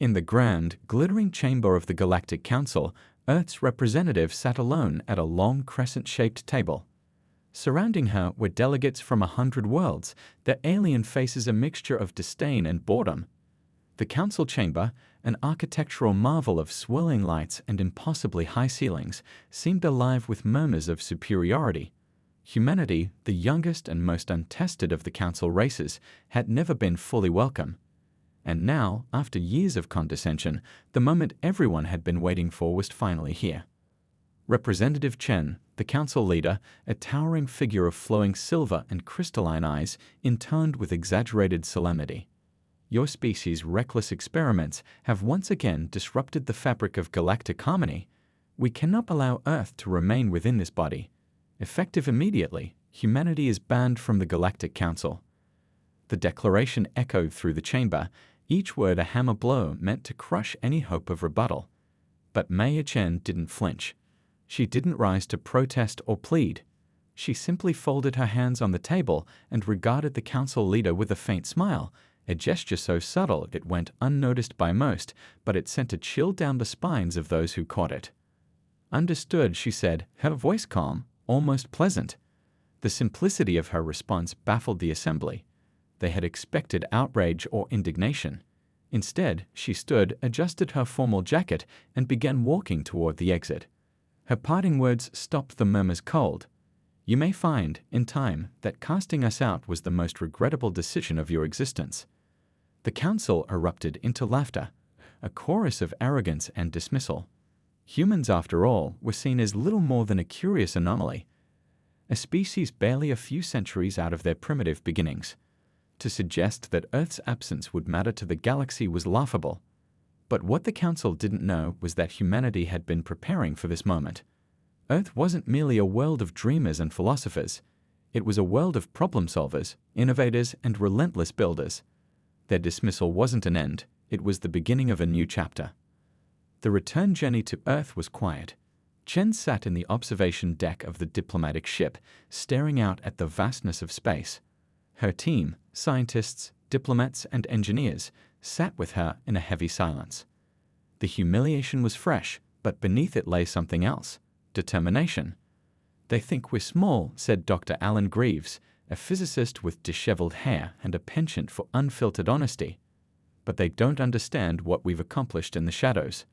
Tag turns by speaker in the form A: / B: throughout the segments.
A: In the grand, glittering chamber of the Galactic Council, Earth's representative sat alone at a long crescent-shaped table. Surrounding her were delegates from 100 worlds, their alien faces a mixture of disdain and boredom. The council chamber, an architectural marvel of swirling lights and impossibly high ceilings, seemed alive with murmurs of superiority. Humanity, the youngest and most untested of the council races, had never been fully welcome. And now, after years of condescension, the moment everyone had been waiting for was finally here. Representative Chen, the council leader, a towering figure of flowing silver and crystalline eyes, intoned with exaggerated solemnity. Your species' reckless experiments have once again disrupted the fabric of galactic harmony. We cannot allow Earth to remain within this body. Effective immediately, humanity is banned from the Galactic Council. The declaration echoed through the chamber, each word a hammer blow meant to crush any hope of rebuttal. But Mei Chen didn't flinch. She didn't rise to protest or plead. She simply folded her hands on the table and regarded the council leader with a faint smile, a gesture so subtle it went unnoticed by most, but it sent a chill down the spines of those who caught it. "Understood," she said, her voice calm, almost pleasant. The simplicity of her response baffled the assembly. They had expected outrage or indignation. Instead, she stood, adjusted her formal jacket, and began walking toward the exit. Her parting words stopped the murmurs cold. "You may find, in time, that casting us out was the most regrettable decision of your existence." The council erupted into laughter, a chorus of arrogance and dismissal. Humans, after all, were seen as little more than a curious anomaly, a species barely a few centuries out of their primitive beginnings. To suggest that Earth's absence would matter to the galaxy was laughable. But what the council didn't know was that humanity had been preparing for this moment. Earth wasn't merely a world of dreamers and philosophers. It was a world of problem-solvers, innovators, and relentless builders. Their dismissal wasn't an end, it was the beginning of a new chapter. The return journey to Earth was quiet. Chen sat in the observation deck of the diplomatic ship, staring out at the vastness of space. Her team, scientists, diplomats, and engineers, sat with her in a heavy silence. The humiliation was fresh, but beneath it lay something else: determination. "They think we're small," said Dr. Alan Greaves, a physicist with disheveled hair and a penchant for unfiltered honesty. "But they don't understand what we've accomplished in the shadows."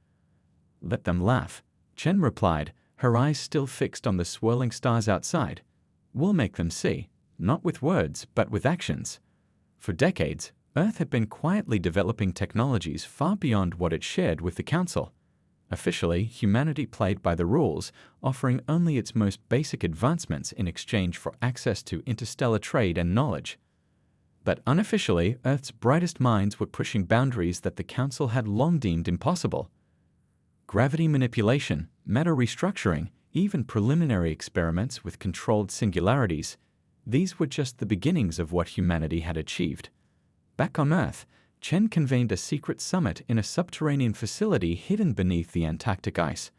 A: "Let them laugh," Chen replied, her eyes still fixed on the swirling stars outside. "We'll make them see, not with words, but with actions." For decades, Earth had been quietly developing technologies far beyond what it shared with the Council. Officially, humanity played by the rules, offering only its most basic advancements in exchange for access to interstellar trade and knowledge. But unofficially, Earth's brightest minds were pushing boundaries that the Council had long deemed impossible. Gravity manipulation, matter restructuring, even preliminary experiments with controlled singularities — these were just the beginnings of what humanity had achieved. Back on Earth, Chen convened a secret summit in a subterranean facility hidden beneath the Antarctic ice.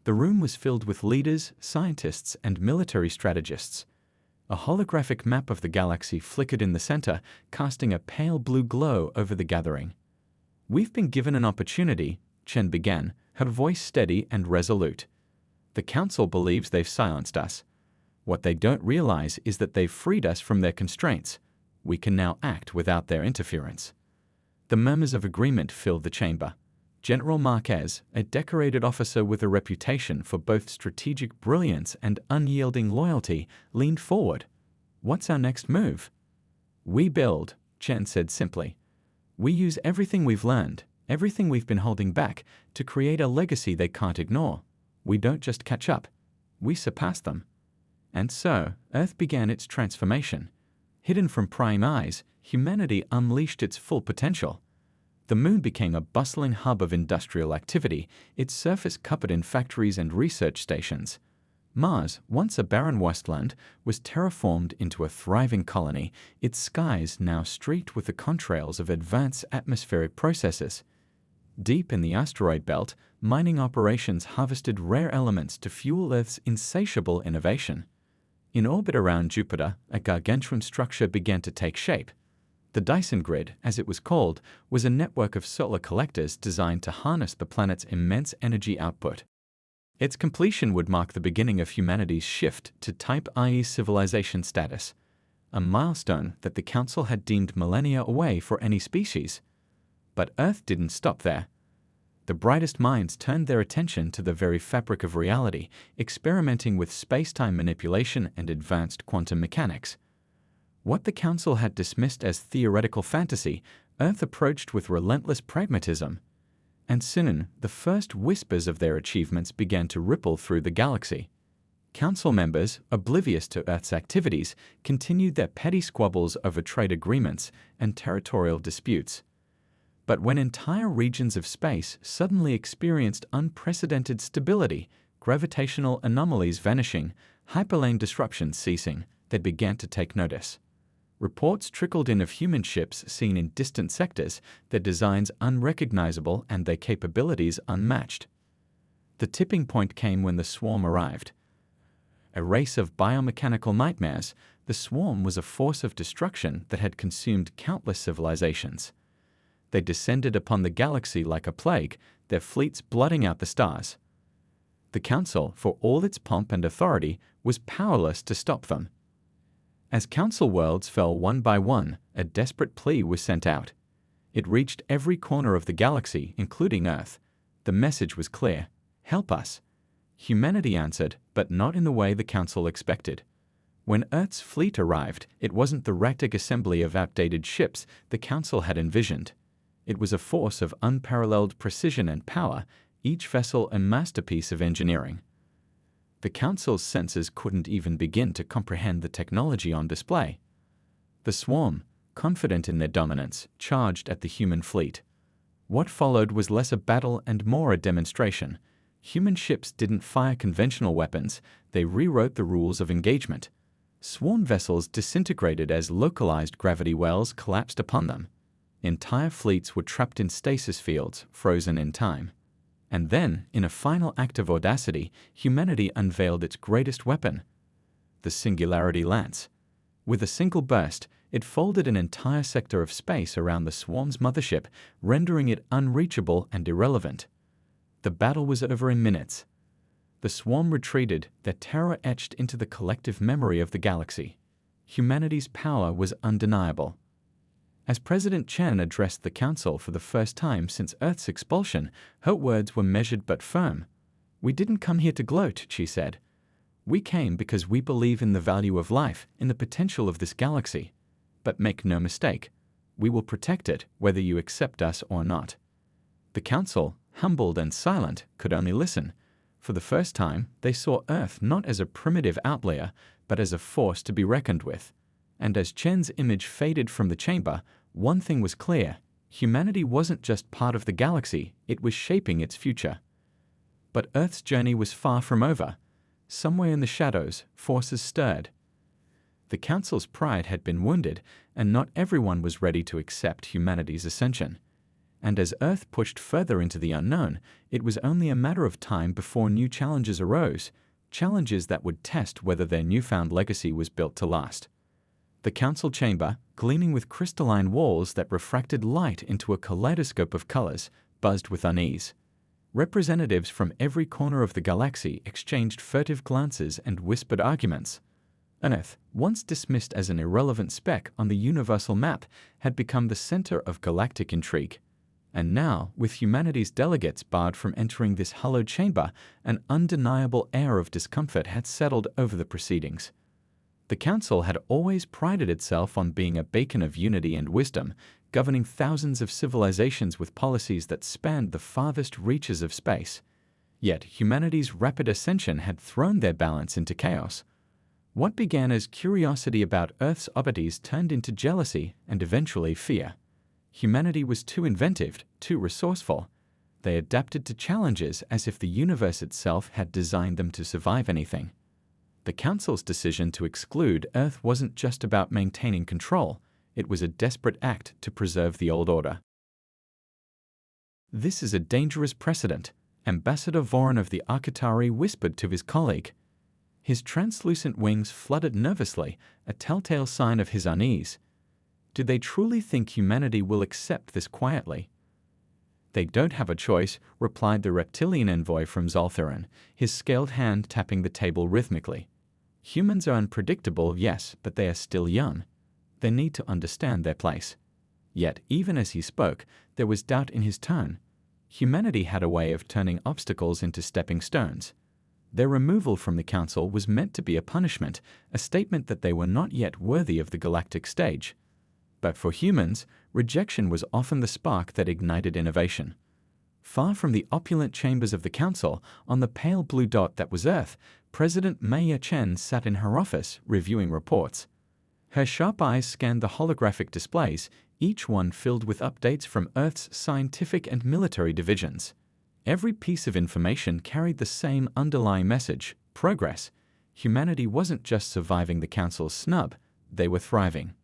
A: The room was filled with leaders, scientists, and military strategists. A holographic map of the galaxy flickered in the center, casting a pale blue glow over the gathering. "We've been given an opportunity," Chen began, her voice steady and resolute. "The Council believes they've silenced us. What they don't realize is that they've freed us from their constraints. We can now act without their interference." The murmurs of agreement filled the chamber. General Marquez, a decorated officer with a reputation for both strategic brilliance and unyielding loyalty, leaned forward. "What's our next move?" "We build," Chen said simply. "We use everything we've learned, everything we've been holding back, to create a legacy they can't ignore. We don't just catch up, we surpass them." And so, Earth began its transformation. Hidden from prying eyes, humanity unleashed its full potential. The moon became a bustling hub of industrial activity, its surface covered in factories and research stations. Mars, once a barren wasteland, was terraformed into a thriving colony, its skies now streaked with the contrails of advanced atmospheric processes. Deep in the asteroid belt, mining operations harvested rare elements to fuel Earth's insatiable innovation. In orbit around Jupiter, a gargantuan structure began to take shape. The Dyson Grid, as it was called, was a network of solar collectors designed to harness the planet's immense energy output. Its completion would mark the beginning of humanity's shift to Type IE civilization status, a milestone that the Council had deemed millennia away for any species. But Earth didn't stop there. The brightest minds turned their attention to the very fabric of reality, experimenting with space-time manipulation and advanced quantum mechanics. What the Council had dismissed as theoretical fantasy, Earth approached with relentless pragmatism. And soon, the first whispers of their achievements began to ripple through the galaxy. Council members, oblivious to Earth's activities, continued their petty squabbles over trade agreements and territorial disputes. But when entire regions of space suddenly experienced unprecedented stability, gravitational anomalies vanishing, hyperlane disruptions ceasing, they began to take notice. Reports trickled in of human ships seen in distant sectors, their designs unrecognizable and their capabilities unmatched. The tipping point came when the swarm arrived. A race of biomechanical nightmares, the swarm was a force of destruction that had consumed countless civilizations. They descended upon the galaxy like a plague, their fleets blotting out the stars. The Council, for all its pomp and authority, was powerless to stop them. As Council worlds fell one by one, a desperate plea was sent out. It reached every corner of the galaxy, including Earth. The message was clear: help us. Humanity answered, but not in the way the Council expected. When Earth's fleet arrived, it wasn't the erratic assembly of outdated ships the Council had envisioned. It was a force of unparalleled precision and power, each vessel a masterpiece of engineering. The Council's senses couldn't even begin to comprehend the technology on display. The swarm, confident in their dominance, charged at the human fleet. What followed was less a battle and more a demonstration. Human ships didn't fire conventional weapons, they rewrote the rules of engagement. Swarm vessels disintegrated as localized gravity wells collapsed upon them. Entire fleets were trapped in stasis fields, frozen in time. And then, in a final act of audacity, humanity unveiled its greatest weapon, the Singularity Lance. With a single burst, it folded an entire sector of space around the swarm's mothership, rendering it unreachable and irrelevant. The battle was over in minutes. The swarm retreated, their terror etched into the collective memory of the galaxy. Humanity's power was undeniable. As President Chen addressed the Council for the first time since Earth's expulsion, her words were measured but firm. "We didn't come here to gloat," she said. "We came because we believe in the value of life, in the potential of this galaxy. But make no mistake, we will protect it, whether you accept us or not." The Council, humbled and silent, could only listen. For the first time, they saw Earth not as a primitive outlier, but as a force to be reckoned with. And as Chen's image faded from the chamber, one thing was clear: humanity wasn't just part of the galaxy, it was shaping its future. But Earth's journey was far from over. Somewhere in the shadows, forces stirred. The Council's pride had been wounded, and not everyone was ready to accept humanity's ascension. And as Earth pushed further into the unknown, it was only a matter of time before new challenges arose, challenges that would test whether their newfound legacy was built to last. The Council chamber, gleaming with crystalline walls that refracted light into a kaleidoscope of colors, buzzed with unease. Representatives from every corner of the galaxy exchanged furtive glances and whispered arguments. Earth, once dismissed as an irrelevant speck on the universal map, had become the center of galactic intrigue. And now, with humanity's delegates barred from entering this hallowed chamber, an undeniable air of discomfort had settled over the proceedings. The Council had always prided itself on being a beacon of unity and wisdom, governing thousands of civilizations with policies that spanned the farthest reaches of space. Yet humanity's rapid ascension had thrown their balance into chaos. What began as curiosity about Earth's oddities turned into jealousy and eventually fear. Humanity was too inventive, too resourceful. They adapted to challenges as if the universe itself had designed them to survive anything. The Council's decision to exclude Earth wasn't just about maintaining control, it was a desperate act to preserve the old order. "This is a dangerous precedent," Ambassador Voron of the Arcatari whispered to his colleague. His translucent wings fluttered nervously, a telltale sign of his unease. Do they truly think humanity will accept this quietly? They don't have a choice, replied the reptilian envoy from Zoltherin, his scaled hand tapping the table rhythmically. Humans are unpredictable, yes, but they are still young. They need to understand their place. Yet, even as he spoke, there was doubt in his tone. Humanity had a way of turning obstacles into stepping stones. Their removal from the Council was meant to be a punishment, a statement that they were not yet worthy of the galactic stage. But for humans, rejection was often the spark that ignited innovation. Far from the opulent chambers of the Council, on the pale blue dot that was Earth, President Maya Chen sat in her office, reviewing reports. Her sharp eyes scanned the holographic displays, each one filled with updates from Earth's scientific and military divisions. Every piece of information carried the same underlying message: progress. Humanity wasn't just surviving the Council's snub, they were thriving.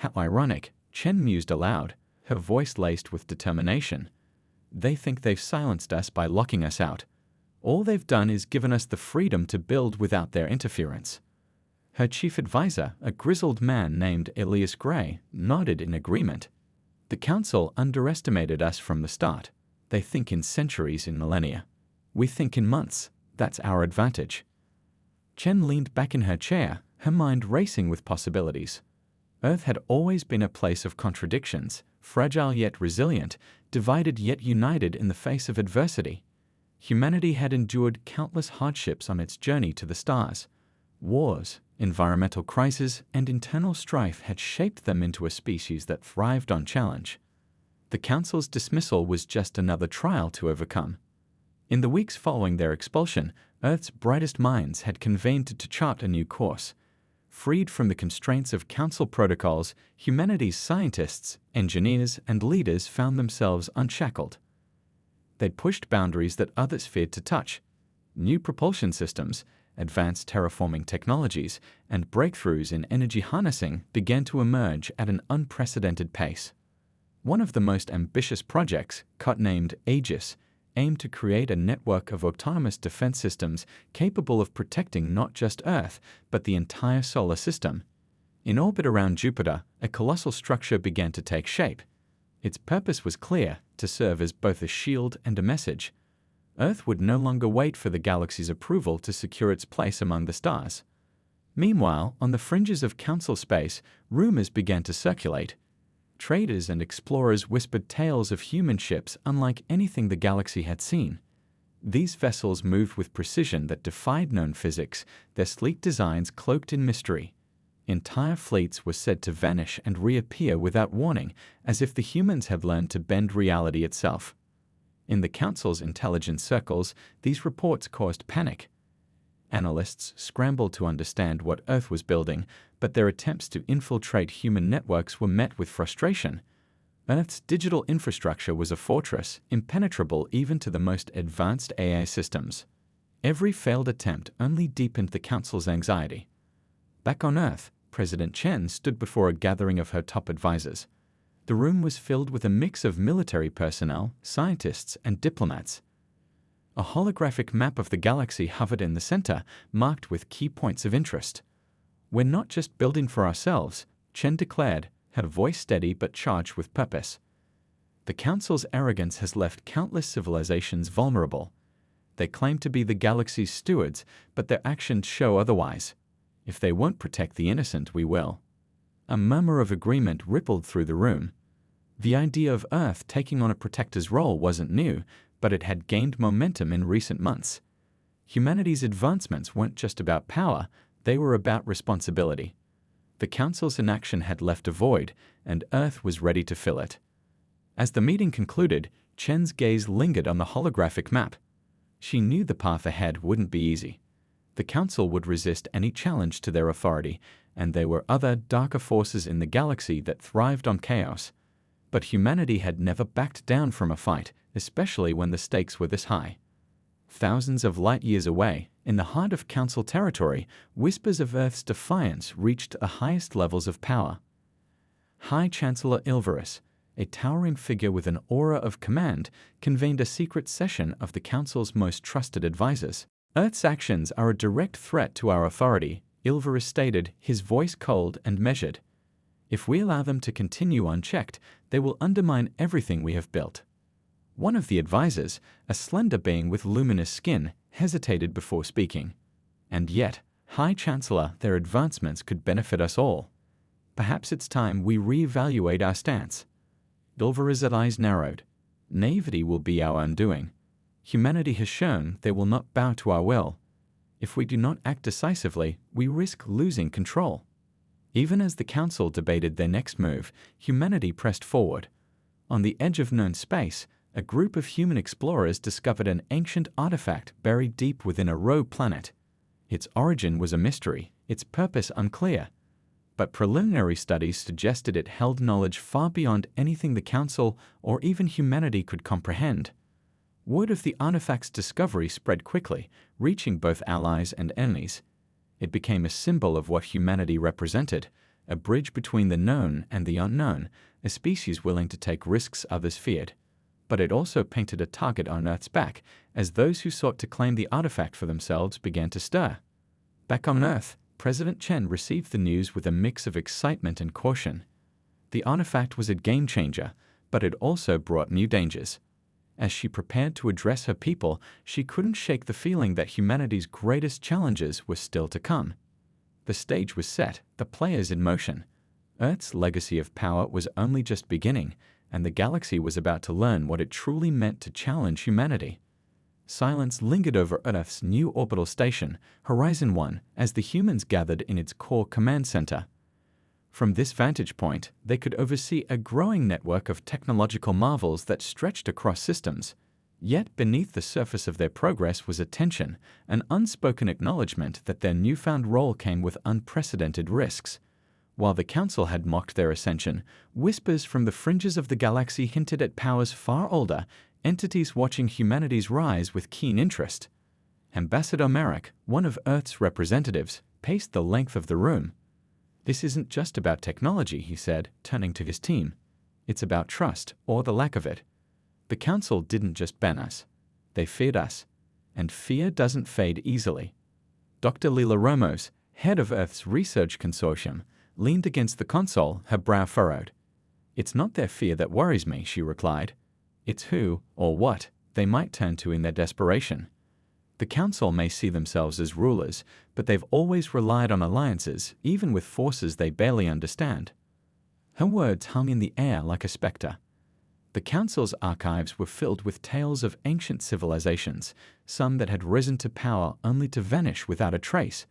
A: How ironic, Chen mused aloud, her voice laced with determination. They think they've silenced us by locking us out. All they've done is given us the freedom to build without their interference. Her chief advisor, a grizzled man named Elias Gray, nodded in agreement. The Council underestimated us from the start. They think in centuries, in millennia. We think in months. That's our advantage. Chen leaned back in her chair, her mind racing with possibilities. Earth had always been a place of contradictions, fragile yet resilient, divided yet united in the face of adversity. Humanity had endured countless hardships on its journey to the stars. Wars, environmental crises, and internal strife had shaped them into a species that thrived on challenge. The Council's dismissal was just another trial to overcome. In the weeks following their expulsion, Earth's brightest minds had convened to chart a new course. Freed from the constraints of Council protocols, humanity's scientists, engineers, and leaders found themselves unshackled. They'd pushed boundaries that others feared to touch. New propulsion systems, advanced terraforming technologies, and breakthroughs in energy harnessing began to emerge at an unprecedented pace. One of the most ambitious projects, codenamed Aegis, aimed to create a network of autonomous defense systems capable of protecting not just Earth, but the entire solar system. In orbit around Jupiter, a colossal structure began to take shape. Its purpose was clear: to serve as both a shield and a message. Earth would no longer wait for the galaxy's approval to secure its place among the stars. Meanwhile, on the fringes of Council space, rumors began to circulate. Traders and explorers whispered tales of human ships unlike anything the galaxy had seen. These vessels moved with precision that defied known physics, their sleek designs cloaked in mystery. Entire fleets were said to vanish and reappear without warning, as if the humans had learned to bend reality itself. In the Council's intelligence circles, these reports caused panic. Analysts scrambled to understand what Earth was building, but their attempts to infiltrate human networks were met with frustration. Earth's digital infrastructure was a fortress, impenetrable even to the most advanced AI systems. Every failed attempt only deepened the Council's anxiety. Back on Earth, President Chen stood before a gathering of her top advisors. The room was filled with a mix of military personnel, scientists, and diplomats. A holographic map of the galaxy hovered in the center, marked with key points of interest. "We're not just building for ourselves," Chen declared, her voice steady but charged with purpose. "The Council's arrogance has left countless civilizations vulnerable. They claim to be the galaxy's stewards, but their actions show otherwise. If they won't protect the innocent, we will." A murmur of agreement rippled through the room. The idea of Earth taking on a protector's role wasn't new, but it had gained momentum in recent months. Humanity's advancements weren't just about power, they were about responsibility. The Council's inaction had left a void, and Earth was ready to fill it. As the meeting concluded, Chen's gaze lingered on the holographic map. She knew the path ahead wouldn't be easy. The Council would resist any challenge to their authority, and there were other, darker forces in the galaxy that thrived on chaos. But humanity had never backed down from a fight, especially when the stakes were this high. Thousands of light years away, in the heart of Council territory, whispers of Earth's defiance reached the highest levels of power. High Chancellor Ilvarus, a towering figure with an aura of command, convened a secret session of the Council's most trusted advisors. "Earth's actions are a direct threat to our authority," Ilvarus stated, his voice cold and measured. If we allow them to continue unchecked, they will undermine everything we have built. One of the advisors, a slender being with luminous skin, hesitated before speaking. And yet, High Chancellor, their advancements could benefit us all. Perhaps it's time we re-evaluate our stance. Dulvera's eyes narrowed. Naivety will be our undoing. Humanity has shown they will not bow to our will. If we do not act decisively, we risk losing control. Even as the Council debated their next move, humanity pressed forward. On the edge of known space, a group of human explorers discovered an ancient artifact buried deep within a rogue planet. Its origin was a mystery, its purpose unclear. But preliminary studies suggested it held knowledge far beyond anything the Council or even humanity could comprehend. Word of the artifact's discovery spread quickly, reaching both allies and enemies. It became a symbol of what humanity represented, a bridge between the known and the unknown, a species willing to take risks others feared. But it also painted a target on Earth's back, as those who sought to claim the artifact for themselves began to stir. Back on Earth, President Chen received the news with a mix of excitement and caution. The artifact was a game-changer, but it also brought new dangers. As she prepared to address her people, she couldn't shake the feeling that humanity's greatest challenges were still to come. The stage was set, the players in motion. Earth's legacy of power was only just beginning, and the galaxy was about to learn what it truly meant to challenge humanity. Silence lingered over Earth's new orbital station, Horizon 1, as the humans gathered in its core command center. From this vantage point, they could oversee a growing network of technological marvels that stretched across systems. Yet beneath the surface of their progress was a tension, an unspoken acknowledgement that their newfound role came with unprecedented risks. While the Council had mocked their ascension, whispers from the fringes of the galaxy hinted at powers far older, entities watching humanity's rise with keen interest. Ambassador Merrick, one of Earth's representatives, paced the length of the room. "This isn't just about technology," he said, turning to his team. "It's about trust, or the lack of it. The Council didn't just ban us. They feared us. And fear doesn't fade easily." Dr. Lila Ramos, head of Earth's research consortium, leaned against the console, her brow furrowed. "It's not their fear that worries me," she replied. "It's who, or what, they might turn to in their desperation. The Council may see themselves as rulers, but they've always relied on alliances, even with forces they barely understand." Her words hung in the air like a spectre. The Council's archives were filled with tales of ancient civilizations, some that had risen to power only to vanish without a trace.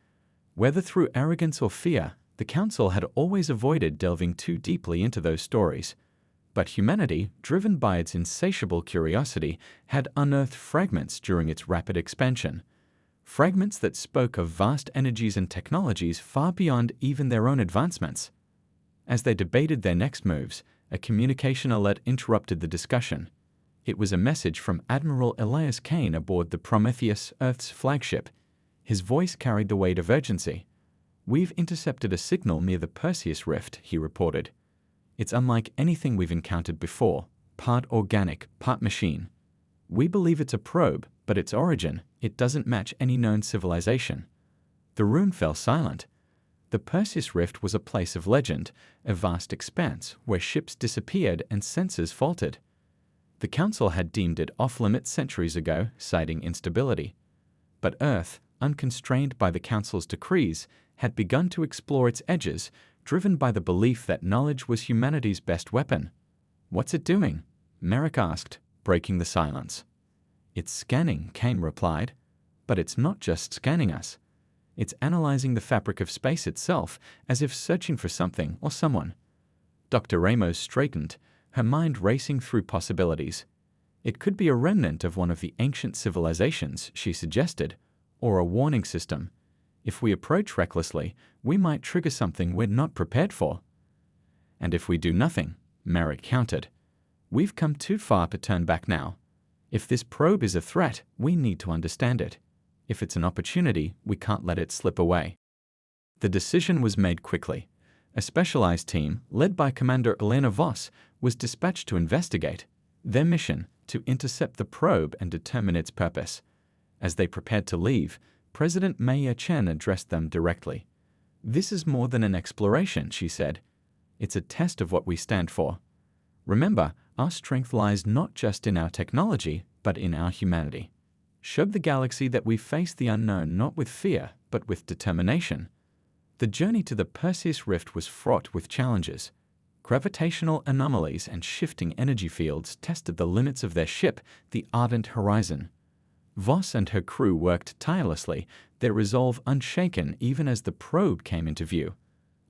A: Whether through arrogance or fear, the Council had always avoided delving too deeply into those stories. But humanity, driven by its insatiable curiosity, had unearthed fragments during its rapid expansion. Fragments that spoke of vast energies and technologies far beyond even their own advancements. As they debated their next moves, a communication alert interrupted the discussion. It was a message from Admiral Elias Kane aboard the Prometheus, Earth's flagship. His voice carried the weight of urgency. "We've intercepted a signal near the Perseus Rift," he reported. "It's unlike anything we've encountered before, part organic, part machine. We believe it's a probe, but its origin, it doesn't match any known civilization." The room fell silent. The Perseus Rift was a place of legend, a vast expanse where ships disappeared and sensors faltered. The Council had deemed it off-limits centuries ago, citing instability. But Earth, unconstrained by the Council's decrees, had begun to explore its edges, driven by the belief that knowledge was humanity's best weapon. "What's it doing?" Merrick asked, breaking the silence. "It's scanning," Kane replied. "But it's not just scanning us. It's analyzing the fabric of space itself, as if searching for something or someone." Dr. Ramos straightened, her mind racing through possibilities. "It could be a remnant of one of the ancient civilizations," she suggested, "or a warning system. If we approach recklessly, we might trigger something we're not prepared for." "And if we do nothing," Merrick countered. "We've come too far to turn back now. If this probe is a threat, we need to understand it. If it's an opportunity, we can't let it slip away." The decision was made quickly. A specialized team, led by Commander Elena Voss, was dispatched to investigate. Their mission, to intercept the probe and determine its purpose. As they prepared to leave, President Maya Chen addressed them directly. "This is more than an exploration," she said. It's a test of what we stand for. Remember, our strength lies not just in our technology, but in our humanity. Showed the galaxy that we face the unknown not with fear, but with determination. The journey to the Perseus Rift was fraught with challenges. Gravitational anomalies and shifting energy fields tested the limits of their ship, the Ardent Horizon. Voss and her crew worked tirelessly, their resolve unshaken even as the probe came into view.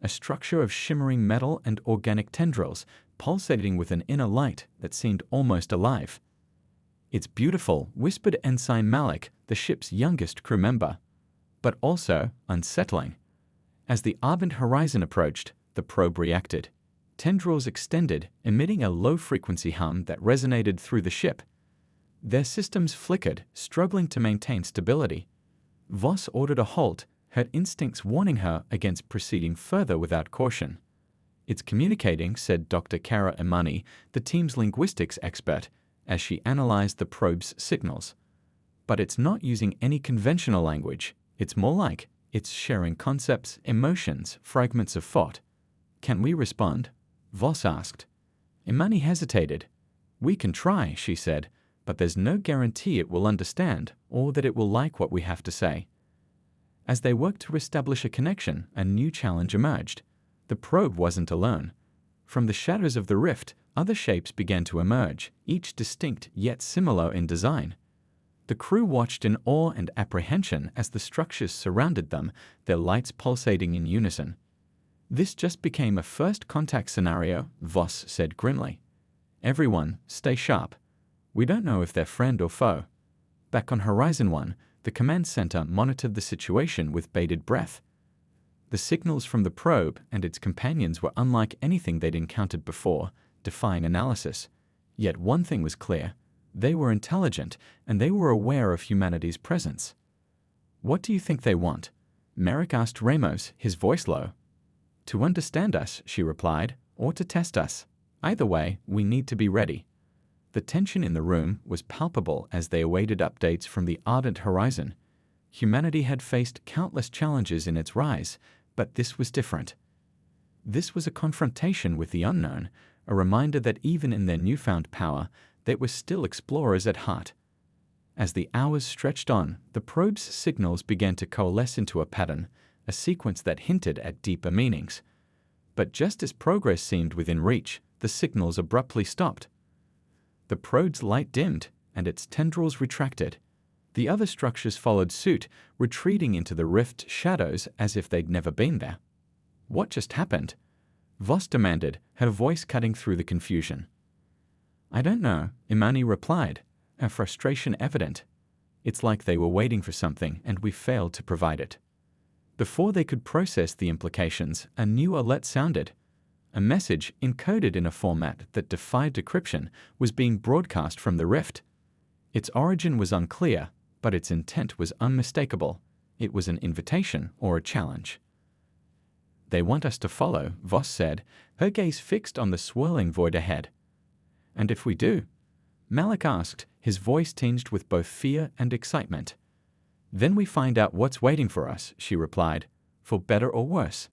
A: A structure of shimmering metal and organic tendrils, pulsating with an inner light that seemed almost alive. "It's beautiful," whispered Ensign Malik, the ship's youngest crew member. "But also unsettling." As the Ardent Horizon approached, the probe reacted. Tendrils extended, emitting a low-frequency hum that resonated through the ship. Their systems flickered, struggling to maintain stability. Voss ordered a halt, her instincts warning her against proceeding further without caution. "It's communicating," said Dr. Kara Imani, the team's linguistics expert, as she analyzed the probe's signals. "But it's not using any conventional language. It's more like it's sharing concepts, emotions, fragments of thought." "Can we respond?" Voss asked. Imani hesitated. "We can try," she said, "but there's no guarantee it will understand or that it will like what we have to say." As they worked to establish a connection, a new challenge emerged. The probe wasn't alone. From the shadows of the rift, other shapes began to emerge, each distinct yet similar in design. The crew watched in awe and apprehension as the structures surrounded them, their lights pulsating in unison. "This just became a first contact scenario," Voss said grimly. "Everyone, stay sharp. We don't know if they're friend or foe." Back on Horizon 1, the command center monitored the situation with bated breath. The signals from the probe and its companions were unlike anything they'd encountered before, defying analysis. Yet one thing was clear. They were intelligent, and they were aware of humanity's presence. "What do you think they want?" Merrick asked Ramos, his voice low. "To understand us," she replied, "or to test us. Either way, we need to be ready." The tension in the room was palpable as they awaited updates from the Ardent Horizon. Humanity had faced countless challenges in its rise, but this was different. This was a confrontation with the unknown, a reminder that even in their newfound power, they were still explorers at heart. As the hours stretched on, the probe's signals began to coalesce into a pattern, a sequence that hinted at deeper meanings. But just as progress seemed within reach, the signals abruptly stopped. The probe's light dimmed, and its tendrils retracted. The other structures followed suit, retreating into the rift shadows as if they'd never been there. "What just happened?" Voss demanded, her voice cutting through the confusion. "I don't know," Imani replied, her frustration evident. "It's like they were waiting for something and we failed to provide it." Before they could process the implications, a new alert sounded. A message, encoded in a format that defied decryption, was being broadcast from the rift. Its origin was unclear, but its intent was unmistakable. It was an invitation or a challenge. "They want us to follow," Voss said, her gaze fixed on the swirling void ahead. "And if we do?" Malik asked, his voice tinged with both fear and excitement. "Then we find out what's waiting for us," she replied, "for better or worse."